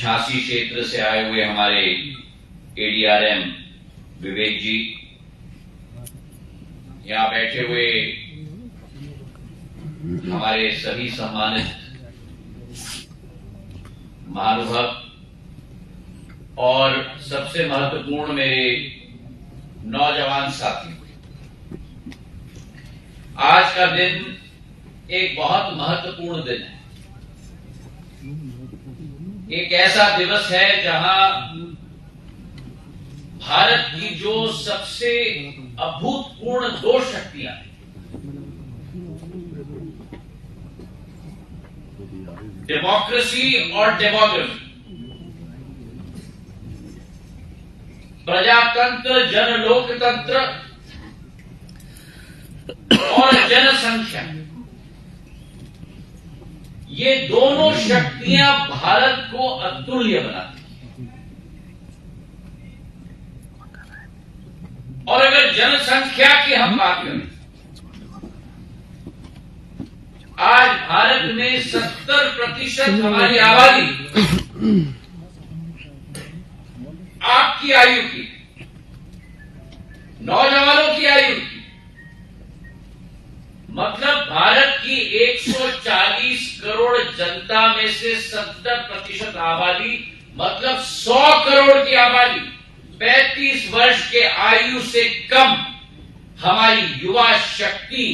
झांसी क्षेत्र से आए हुए हमारे एडीआरएम विवेक जी, यहां बैठे हुए हमारे सभी सम्मानित महानुभव और सबसे महत्वपूर्ण मेरे नौजवान साथी, आज का दिन एक बहुत महत्वपूर्ण दिन है। एक ऐसा दिवस है जहां भारत की जो सबसे अभूतपूर्ण दो शक्तियां हैं, डेमोक्रेसी और डेमोग्राफी, प्रजातंत्र, जनलोकतंत्र और जनसंख्या, ये दोनों शक्तियां भारत को अतुल्य बनाती हैं। और अगर जनसंख्या की हम बात करें, आज भारत में 70% हमारी आबादी आपकी आयु की, नौजवानों की आयु की, मतलब भारत की 140 करोड़ जनता में से 70% आबादी, मतलब 100 करोड़ की आबादी 35 वर्ष के आयु से कम हमारी युवा शक्ति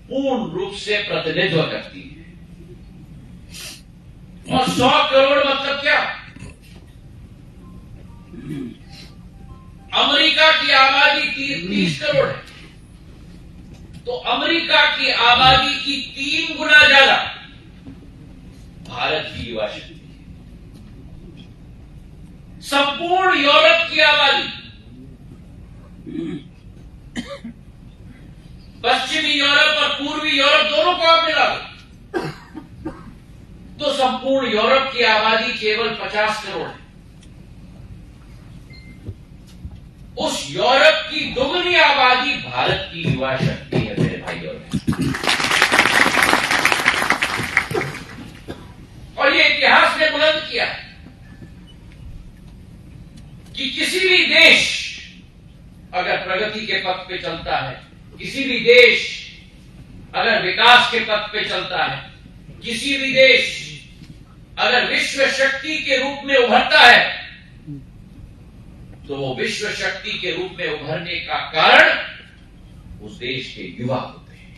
पूर्ण रूप से प्रतिनिधित्व करती है। और 100 करोड़ मतलब क्या? अमेरिका की आबादी 30 करोड़ है, तो अमेरिका की आबादी की 3 गुना ज्यादा भारत की युवा शक्ति है। संपूर्ण यूरोप की आबादी, पश्चिमी यूरोप और पूर्वी यूरोप दोनों को आप मिला दो तो संपूर्ण यूरोप की आबादी केवल 50 करोड़ है। उस यूरोप की दोगुनी आबादी भारत की युवा शक्ति है मेरे भाई और और ये इतिहास ने बुलंद किया कि किसी भी देश अगर प्रगति के पथ पे चलता है, किसी भी देश अगर विकास के पथ पे चलता है, किसी भी देश अगर विश्व शक्ति के रूप में उभरता है, तो वो विश्व शक्ति के रूप में उभरने का कारण उस देश के युवा होते हैं।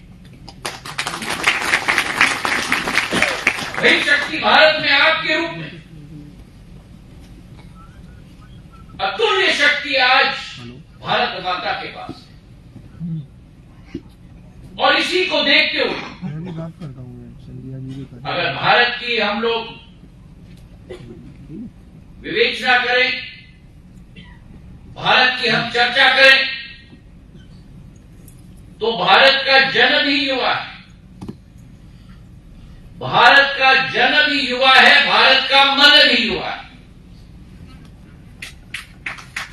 वही शक्ति भारत में आपके रूप में अतुल्य शक्ति आज भारत माता के पास है। और इसी को देखते हुए अगर भारत की हम लोग विवेचना करें, भारत की हम चर्चा करें, तो भारत का जन्म ही युवा है। भारत का जन्म ही युवा है, भारत का मन भी युवा है।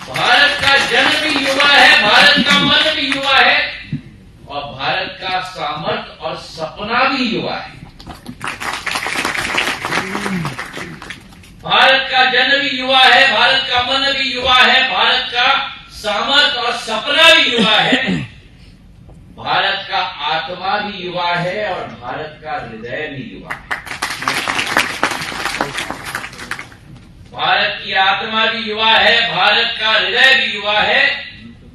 भारत का जन्म भी युवा है, भारत का मन भी युवा है, और भारत का सामर्थ्य और सपना भी युवा है। भारत का जन्म भी युवा है, भारत का मन भी युवा है, भारत का सामर्थ्य और सपना भी युवा है, भारत का आत्मा भी युवा है और भारत का हृदय भी युवा है। भारत की आत्मा भी युवा है, भारत का हृदय भी युवा है,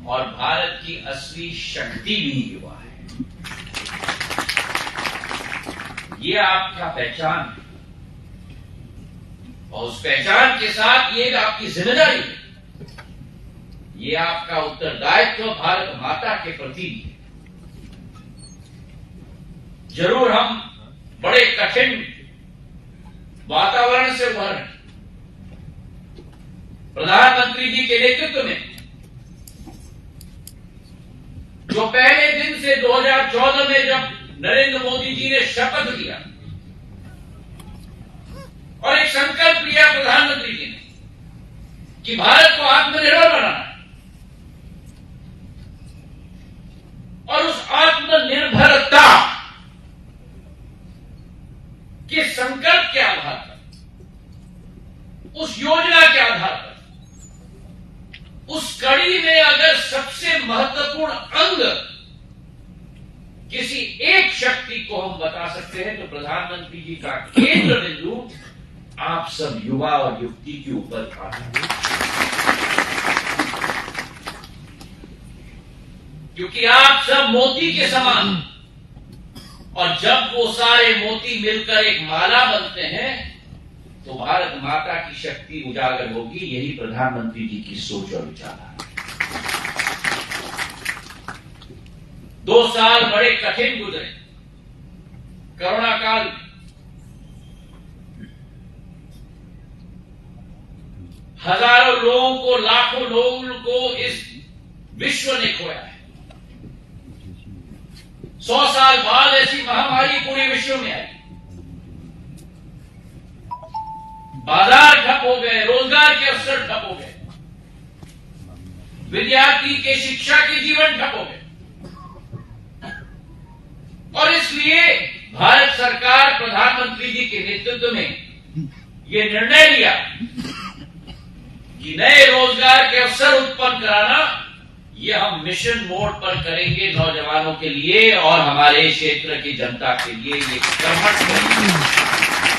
और भारत की असली शक्ति भी युवा है। ये आपका पहचान है, और उस पहचान के साथ ये आपकी जिम्मेदारी है, ये आपका उत्तरदायित्व भारत माता के प्रति भी है। जरूर हम बड़े कठिन वातावरण से उभर रहे हैं। प्रधानमंत्री जी के नेतृत्व में जो पहले दिन से 2014 में जब नरेंद्र मोदी जी ने शपथ लिया और एक संकल्प लिया प्रधानमंत्री जी ने कि भारत को आत्मनिर्भर बनाना है, और उस आत्मनिर्भरता के संकल्प के आधार पर उस योजना के आधार पर उस कड़ी में अगर सबसे महत्वपूर्ण अंग किसी एक शक्ति को हम बता सकते हैं तो प्रधानमंत्री जी का केंद्र बिंदु आप सब युवा और युवती के ऊपर था। क्योंकि आप सब मोती के समान, और जब वो सारे मोती मिलकर एक माला बनते हैं तो भारत माता की शक्ति उजागर होगी। यही प्रधानमंत्री जी की सोच और विचारधारा है। 2 साल बड़े कठिन गुजरे कोरोना काल में। हजारों लोगों को, लाखों लोगों को इस विश्व ने खोया है। 100 साल बाद ऐसी महामारी पूरे विश्व में आई। बाजार ठप हो गए, रोजगार के अवसर ठप हो गए, विद्यार्थी के शिक्षा के जीवन ठप हो गए। और इसलिए भारत सरकार प्रधानमंत्री जी के नेतृत्व में यह निर्णय लिया कि नए रोजगार के अवसर उत्पन्न कराना, यह हम मिशन मोड पर करेंगे नौजवानों के लिए और हमारे क्षेत्र की जनता के लिए ये कर्मठ करेंगे।